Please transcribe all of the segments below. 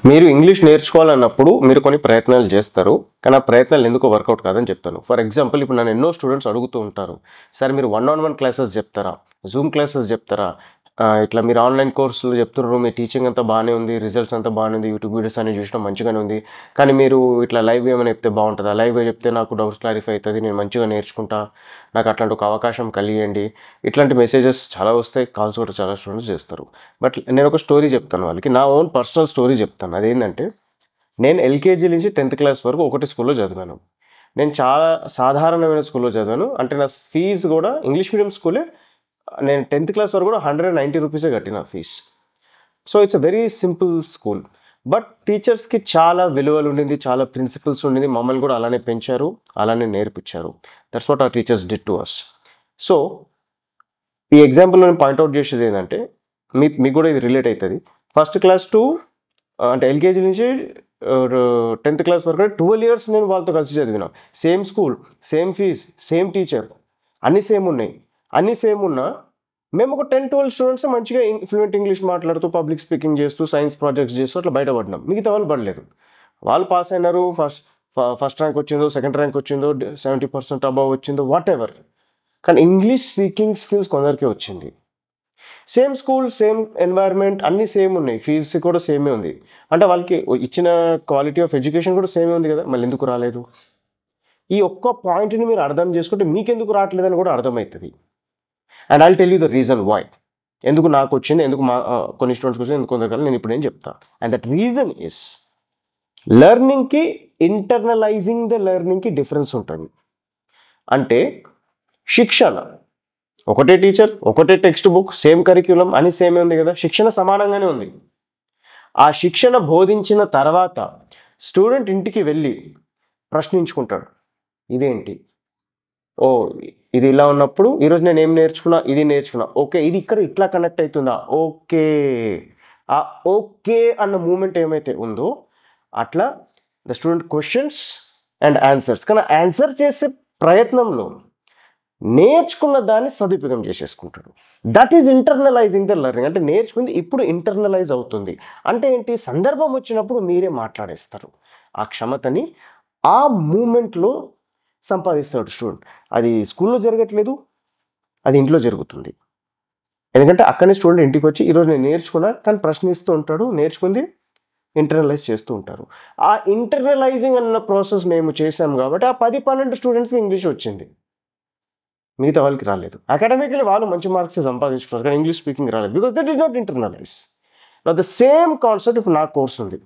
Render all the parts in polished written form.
మీరు ఇంగ్లీష్ నేర్చుకోవాలన్నప్పుడు మీరు కొన్ని ప్రయత్నాలు చేస్తారు. కానీ ఆ ప్రయత్నాలు ఎందుకో వర్కౌట్ కాదని చెప్తాను. ఫర్ ఎగ్జాంపుల్ ఇప్పుడు నన్ను ఎన్నో స్టూడెంట్స్ అడుగుతూ ఉంటారు. సార్ మీరు 1-on-1 క్లాసెస్ చెప్తారా? జూమ్ క్లాసెస్ చెప్తారా? ఇట్లా మీరు ఆన్‌లైన్ కోర్సులు చెప్తున్నారు. మీ టీచింగ్ అంతా బాగానే ఉంది. రిజల్ట్స్ అంతా బాగానే ఉంది. యూట్యూబ్ వీడియోస్ అన్ని చూసినా మంచిగానే ఉంది. కానీ మీరు ఇట్లా లైవ్‌గా ఏమైనా చెప్తే బాగుంటదా? లైవ్‌గా చెప్తే నాకు డౌట్స్ క్లారిఫై అవుతది. నేను మంచిగా నేర్చుకుంటా. నాకు అట్లాంటి ఒక అవకాశం కలిగియండి. ఇట్లాంటి మెసేజెస్ చాలా వస్తాయి. కాల్స్ కూడా చాలా స్టూడెంట్స్ చేస్తారు. బట్ నేను ఒక స్టోరీ చెప్తాను వాళ్ళకి. నా ఓన్ పర్సనల్ స్టోరీ చెప్తాను. అదేంటంటే నేను ఎల్‌కేజీ నుంచి 10th క్లాస్ వరకు ఒకటే స్కూల్‌లో చదివాను. నేను చాలా సాధారణమైన స్కూల్‌లో చదివాను. అంటే నా ఫీజు కూడా ఇంగ్లీష్ మీడియం స్కూలే. నేను 10th క్లాస్ వరకు కూడా ₹190 కట్టిన fees. So it's a very simple school. But టీచర్స్‌కి చాలా విలువలు ఉండింది. చాలా ప్రిన్సిపల్స్ ఉండింది. మమ్మల్ని కూడా అలానే పెంచారు. అలానే నేర్పించారు. That's what our teachers did to us. So ఈ ఎగ్జాంపుల్‌లో నేను పాయింట్ ఔట్ చేసేది ఏందంటే మీకు కూడా ఇది రిలేట్ అయితది. ఫస్ట్ క్లాస్ టు అంటే ఎల్‌కేజీ నుంచి 10th క్లాస్ వరకు 12 ఇయర్స్ నేను వాళ్ళతో కలిసి చదివిన. Same school, same fees, same teacher. అన్నీ సేమ్ ఉన్నాయి. అన్నీ సేమ్ ఉన్నా మేము ఒక 10-12 స్టూడెంట్స్ మంచిగా ఫ్లూయెంట్ ఇంగ్లీష్ మాట్లాడుతూ, పబ్లిక్ స్పీకింగ్ చేస్తూ, సైన్స్ ప్రాజెక్ట్స్ చేస్తూ అట్లా బయటపడినాం. మిగతా వాళ్ళు పడలేదు. వాళ్ళు పాస్ అయినారు. ఫస్ట్ ర్యాంక్ వచ్చిందో, సెకండ్ ర్యాంక్ వచ్చిందో, 70% అబవ్ వచ్చిందో వాటెవర్. కానీ ఇంగ్లీష్ స్పీకింగ్ స్కిల్స్ కొందరికే వచ్చింది. సేమ్ స్కూల్, సేమ్ ఎన్వైర్న్మెంట్ అన్నీ సేమ్ ఉన్నాయి. ఫీజు కూడా సేమే ఉంది. అంటే వాళ్ళకి ఇచ్చిన క్వాలిటీ ఆఫ్ ఎడ్యుకేషన్ కూడా సేమే ఉంది కదా! మళ్ళీ ఎందుకు రాలేదు? ఈ ఒక్క పాయింట్‌ని మీరు అర్థం చేసుకుంటే మీకెందుకు రావట్లేదని కూడా అర్థమవుతది. And I'll tell you the reason why. ఎందుకు నాకొచ్చింది, ఎందుకు కొన్ని స్టూడెంట్స్‌కి వచ్చింది, ఎందుకు కొందరికి రాలేదు నేను ఇప్పుడు చెప్తా. అండ్ దట్ రీజన్ ఈస్ లెర్నింగ్‌కి, ఇంటర్నలైజింగ్ ద లెర్నింగ్‌కి డిఫరెన్స్ ఉంటుంది. అంటే శిక్షణ ఒకటే టీచర్, ఒకటే టెక్స్ట్ బుక్, సేమ్ కరిక్యులం అని సేమే ఉంది కదా! శిక్షణ సమానంగానే ఉంది. ఆ శిక్షణ బోధించిన తర్వాత స్టూడెంట్ ఇంటికి వెళ్ళి ప్రశ్నించుకుంటాడు. ఇదేంటి? ఓహ్! ఇది ఇలా ఉన్నప్పుడు ఈరోజు నేను ఏం నేర్చుకున్నా? ఇది నేర్చుకున్నా. ఓకే. ఇది ఇక్కడ ఇట్లా కనెక్ట్ అవుతుందా? ఓకే. ఆ ఓకే అన్న మూమెంట్ ఏమైతే ఉందో అట్లా the student questions and answers. కానీ ఆన్సర్ చేసే ప్రయత్నంలో నేర్చుకున్న దాన్ని సదుపయోగం చేసేసుకుంటాడు. That is internalising the learning. అంటే నేర్చుకుంది ఇప్పుడు ఇంటర్నలైజ్ అవుతుంది. అంటే ఏంటి? సందర్భం వచ్చినప్పుడు మీరే మాట్లాడేస్తారు. ఆ క్షమతని ఆ మూమెంట్‌లో సంపాదిస్తాడు స్టూడెంట్. అది స్కూల్‌లో జరగట్లేదు. అది ఇంట్లో జరుగుతుంది. ఎందుకంటే అక్కడనే స్టూడెంట్ ఇంటికొచ్చి ఈరోజు నేను నేర్చుకున్నా కానీ ప్రశ్నిస్తూ ఉంటాడు. నేర్చుకుంది ఇంటర్నలైజ్ చేస్తూ ఉంటారు. ఆ ఇంటర్నలైజింగ్ అన్న ప్రాసెస్ మేము చేసాం కాబట్టి ఆ 10, 12 స్టూడెంట్స్‌కి ఇంగ్లీష్ వచ్చింది. మిగతా వాళ్ళకి రాలేదు. అకాడమికల్లీ వాళ్ళు మంచి మార్క్స్ సంపాదించుకున్నారు. కానీ ఇంగ్లీష్ స్పీకింగ్ రాలేదు. Because they did not internalise. Now the same concept ఇప్పుడు నా కోర్స్ ఉంది.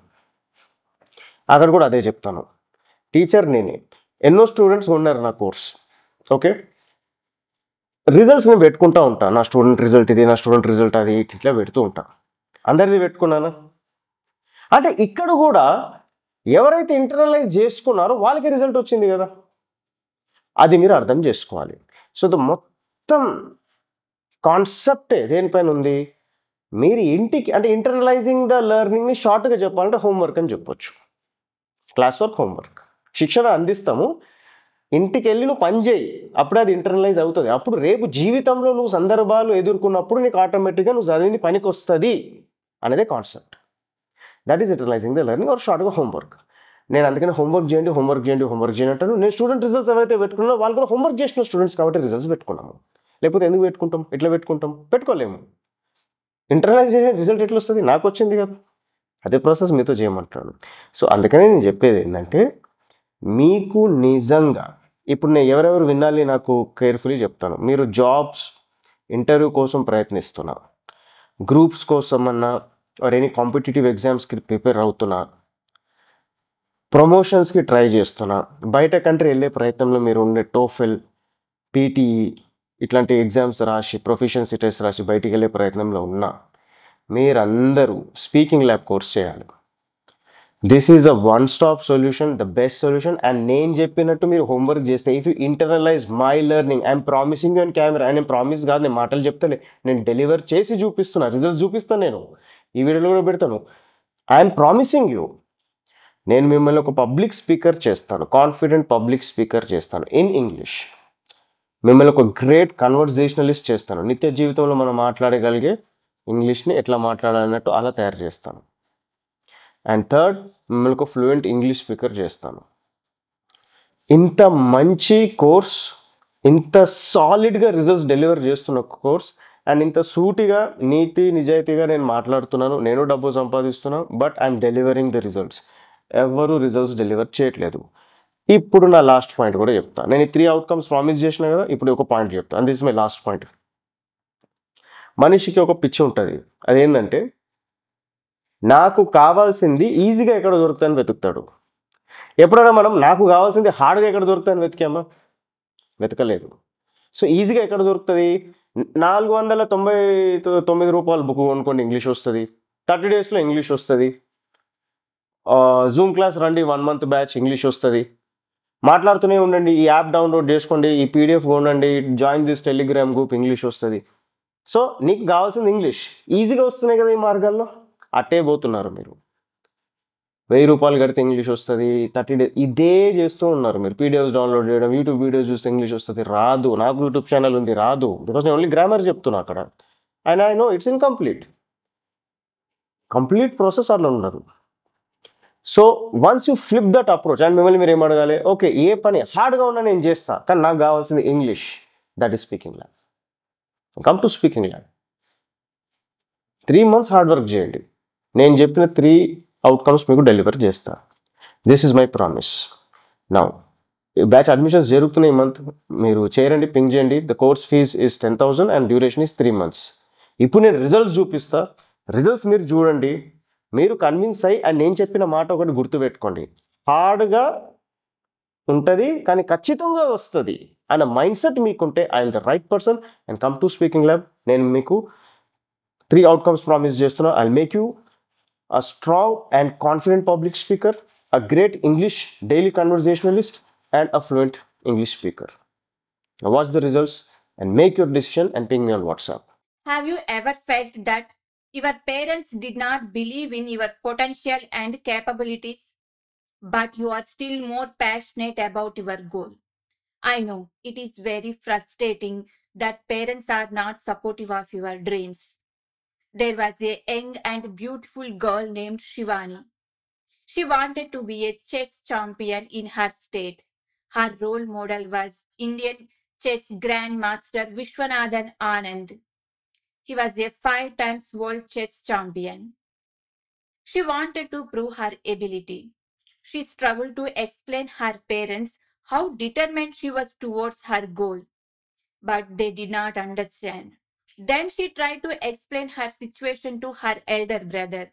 అక్కడ కూడా అదే చెప్తాను. టీచర్ నేనే. ఎన్నో స్టూడెంట్స్ ఉన్నారు నా కోర్స్. ఓకే. రిజల్ట్స్ నేను పెట్టుకుంటా ఉంటా. నా స్టూడెంట్ రిజల్ట్ ఇది, నా స్టూడెంట్ రిజల్ట్ అది ఇట్లా పెడుతూ ఉంటా. అందరిది పెట్టుకున్నానా? అంటే ఇక్కడ కూడా ఎవరైతే ఇంటర్నలైజ్ చేసుకున్నారో వాళ్ళకి రిజల్ట్ వచ్చింది కదా! అది మీరు అర్థం చేసుకోవాలి. సో ద మొత్తం కాన్సెప్టే దేనిపైన ఉంది? మీరు ఇంటికి అంటే ఇంటర్నలైజింగ్ ద లెర్నింగ్‌ని షార్ట్‌గా చెప్పాలంటే హోంవర్క్ అని చెప్పొచ్చు. Class work, homework. శిక్షణ అందిస్తాము. ఇంటికెళ్ళి నువ్వు పని చేయి. అప్పుడే అది ఇంటర్నలైజ్ అవుతది. అప్పుడు రేపు జీవితంలో నువ్వు సందర్భాలు ఎదుర్కొన్నప్పుడు నీకు ఆటోమేటిక్‌గా నువ్వు చదివింది పనికొస్తది అనేదే concept. That is internalising the learning or షార్ట్‌గా హోంవర్క్. నేను అందుకని హోంవర్క్ చేయండి, హోంవర్క్ చేయండి, హోంవర్క్ చేయండి అంటాను. నేను స్టూడెంట్ రిజల్ట్స్ ఎవరైతే పెట్టుకున్నానో వాళ్ళు కూడా హోంవర్క్ చేసిన స్టూడెంట్స్ కాబట్టి రిజల్ట్స్ పెట్టుకున్నాము. లేకపోతే ఎందుకు పెట్టుకుంటాం? ఎట్లా పెట్టుకుంటాం? పెట్టుకోలేము. ఇంటర్నలైజ్ చేసిన రిజల్ట్ ఎట్లొస్తది? నాకొచ్చింది కదా! అదే ప్రాసెస్ మీతో చేయమంటున్నాను. సో అందుకనే నేను చెప్పేది ఏంటంటే మీకు నిజంగా ఇప్పుడు నేను ఎవరెవరు వినాలి నాకు కేర్ఫుల్లీ చెప్తాను. మీరు జాబ్స్, ఇంటర్వ్యూ కోసం ప్రయత్నిస్తున్నా, గ్రూప్స్ కోసమన్నా ఆర్ ఎనీ కాంపిటీటివ్ ఎగ్జామ్స్‌కి ప్రిపేర్ అవుతున్నా, ప్రమోషన్స్‌కి ట్రై చేస్తున్నా, బయట కంట్రీ వెళ్ళే ప్రయత్నంలో మీరు ఉండే టోఫెల్, పీటీఈ ఇట్లాంటి ఎగ్జామ్స్ రాసి, ప్రొఫిషియన్సీ టెస్ట్ రాసి బయటికెళ్ళే ప్రయత్నంలో ఉన్నా, మీరందరూ స్పీకింగ్ ల్యాబ్ కోర్స్ చేయాలి. This is a one stop solution, the best solution. And నేను చెప్పినట్టు మీరు హోంవర్క్ చేస్తే if you internalise my learning I'm promising you on camera. నేను ప్రామిస్ కాదు, నేను మాటలు చెప్తలే, నేను డెలివర్ చేసి చూపిస్తున్నా, రిజల్ట్స్ చూపిస్తాను. నేను ఈ వీడియోలో కూడా పెడతాను. I'm promising you. నేను మిమ్మల్ని ఒక పబ్లిక్ స్పీకర్ చేస్తాను, కాన్ఫిడెంట్ పబ్లిక్ స్పీకర్ చేస్తాను ఇన్ ఇంగ్లీష్. మిమ్మల్ని ఒక గ్రేట్ కన్వర్జేషనలిస్ట్ చేస్తాను. నిత్య జీవితంలో మనం మాట్లాడగలిగే ఇంగ్లీష్ని ఎట్లా మాట్లాడాలన్నట్టు అలా తయారు చేస్తాను. అండ్ థర్డ్, మిమ్మల్ని ఒక ఫ్లూయెంట్ ఇంగ్లీష్ స్పీకర్ చేస్తాను. ఇంత మంచి కోర్స్, ఇంత సాలిడ్గా రిజల్ట్స్ డెలివర్ చేస్తున్న కోర్స్, అండ్ ఇంత సూటిగా నీతి నిజాయితీగా నేను మాట్లాడుతున్నాను, నేను డబ్బు సంపాదిస్తున్నాను, but I'm delivering the results. ఎవరు రిజల్ట్స్ డెలివర్ చేయట్లేదు. ఇప్పుడు నా లాస్ట్ పాయింట్ కూడా చెప్తాను. నేను ఈ 3 అవుట్కమ్స్ ప్రామిస్ చేసిన కదా, ఇప్పుడు ఒక పాయింట్ చెప్తాను. And this my last point. మనిషికి ఒక పిచ్చి ఉంటుంది. అదేంటంటే నాకు కావాల్సింది ఈజీగా ఎక్కడ దొరుకుతుందని వెతుకుతాడు. ఎప్పుడైనా మనం నాకు కావాల్సింది హార్డ్గా ఎక్కడ దొరుకుతుందని వెతికామా? వెతకలేదు. సో ఈజీగా ఎక్కడ దొరుకుతుంది? 499 రూపాయలు బుక్ కొనుక్కోండి, ఇంగ్లీష్ వస్తుంది. 30 డేస్లో ఇంగ్లీష్ వస్తుంది. జూమ్ క్లాస్ రండి, 1 మంత్ బ్యాచ్, ఇంగ్లీష్ వస్తుంది. మాట్లాడుతూనే ఉండండి, ఈ యాప్ డౌన్లోడ్ చేసుకోండి, ఈ పీడిఎఫ్ కొనండి, join this Telegram group, English వస్తుంది. సో నీకు కావాల్సింది ఇంగ్లీష్. ఈజీగా వస్తున్నాయి కదా ఈ మార్గాల్లో. అట్టే పోతున్నారు మీరు. 1000 రూపాయలు కడితే ఇంగ్లీష్ వస్తుంది, 30 డేస్ ఇదే చేస్తూ ఉన్నారు మీరు. పీడిఎఫ్స్ డౌన్లోడ్ చేయడం, యూట్యూబ్ వీడియోస్ చూస్తే ఇంగ్లీష్ వస్తుంది. రాదు. నాకు యూట్యూబ్ ఛానల్ ఉంది, రాదు. బికాస్ నేను ఓన్లీ గ్రామర్ చెప్తున్నా అక్కడ. And I know it's incomplete. Complete process అట్లా ఉండదు. So once you flip that approach, and మిమ్మల్ని మీరు ఏం అడగాలి? ఓకే, ఏ పని హార్డ్గా ఉన్నా నేను చేస్తా, కానీ నాకు కావాల్సింది English. That is speaking lab. Come to speaking lab. 3 months hard work చేయండి. నేను చెప్పిన 3 అవుట్కమ్స్ మీకు డెలివర్ చేస్తా. This is my promise. Now batch admissions జరుగుతున్నాయి ఈ మంత్. మీరు చేరండి, పింక్ చేయండి. The course fee is 10,000 and duration is 3 months. ఇప్పుడు నేను రిజల్ట్స్ చూపిస్తా. రిజల్ట్స్ మీరు చూడండి, మీరు కన్విన్స్ అయ్యి, అండ్ నేను చెప్పిన మాట ఒకటి గుర్తుపెట్టుకోండి, హార్డ్గా ఉంటుంది కానీ ఖచ్చితంగా వస్తుంది అన్న మైండ్ సెట్ మీకుంటే I will the right person and come to speaking lab. నేను మీకు 3 అవుట్కమ్స్ ప్రామిస్ చేస్తున్నా. I make you a strong and confident public speaker, a great English daily conversationalist, and a fluent English speaker. Now watch the results and make your decision and ping me on WhatsApp. Have you ever felt that your parents did not believe in your potential and capabilities, but you are still more passionate about your goal? I know it is very frustrating that parents are not supportive of your dreams. There was a young and beautiful girl named Shivani. She wanted to be a chess champion in her state. Her role model was Indian chess grandmaster Vishwanathan Anand. He was a 5 times world chess champion. She wanted to prove her ability. She struggled to explain her parents how determined she was towards her goal, but they did not understand. Then she tried to explain her situation to her elder brother.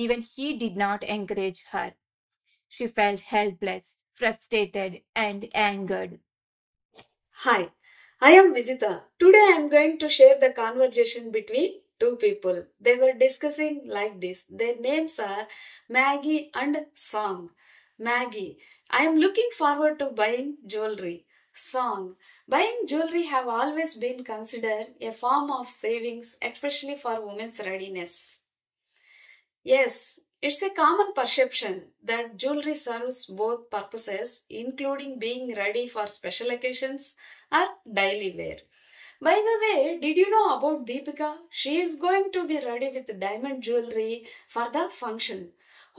Even he did not encourage her. She felt helpless, frustrated, and angered. Hi, I am Vijita. Today I am going to share the conversation between two people. They were discussing like this. Their names are Maggie and Song. Maggie, I am looking forward to buying jewelry. Song, buying jewelry have always been considered a form of savings, especially for women's readiness. Yes, it's a common perception that jewelry serves both purposes, including being ready for special occasions or daily wear. By the way, did you know about Deepika? She is going to be ready with diamond jewelry for the function.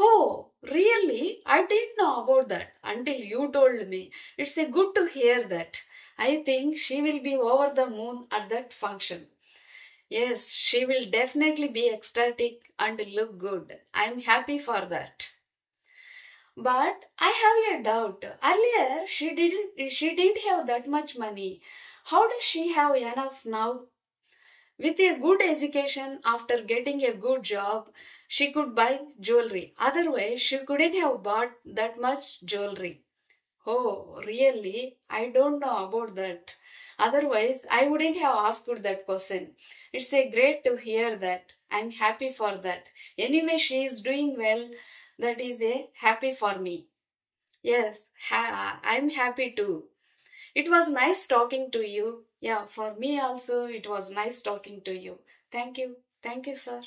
Oh, really? I didn't know about that until you told me. It's a good to hear that. I think she will be over the moon at that function. Yes, she will definitely be ecstatic and look good. I'm happy for that. But I have a doubt. Earlier she didn't have that much money. How does she have enough now? With a good education, after getting a good job, she could buy jewelry. Otherwise, she couldn't have bought that much jewelry. Oh, really? I don't know about that. Otherwise, I wouldn't have asked that question. It's a great to hear that. I'm happy for that. Anyway, she is doing well. That is a happy for me. Yes, I'm happy too. It was nice talking to you. Yeah, for me also, it was nice talking to you. Thank you. Thank you, sir.